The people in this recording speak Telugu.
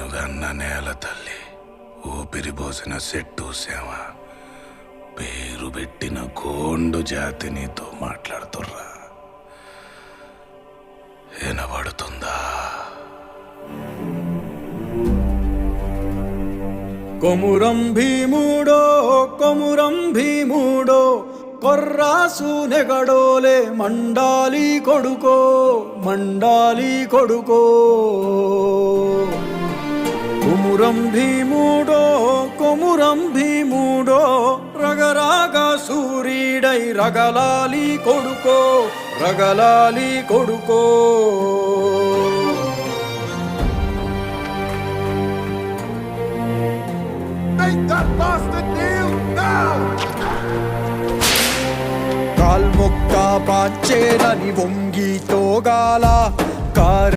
నేనుగన్న నేల తల్లి, ఊపిరిపోసిన చెట్టు సేవ, పేరు పెట్టిన గోండు జాతి నీతో మాట్లాడుతుర్రా. వినబడుతుందా? కొమురం భీముడో కొమురం భీముడో కొర్రాసు నెగడోలే మండాలి కొడుకో మండాలి కొడుకో. కొమురం భీముడో కొమురం భీముడో రగరాగ సూరీడై రగలాలి కొడుకో రగలాలి కొడుకో. కాల్మొక్క పాచేలని వంగితో గాల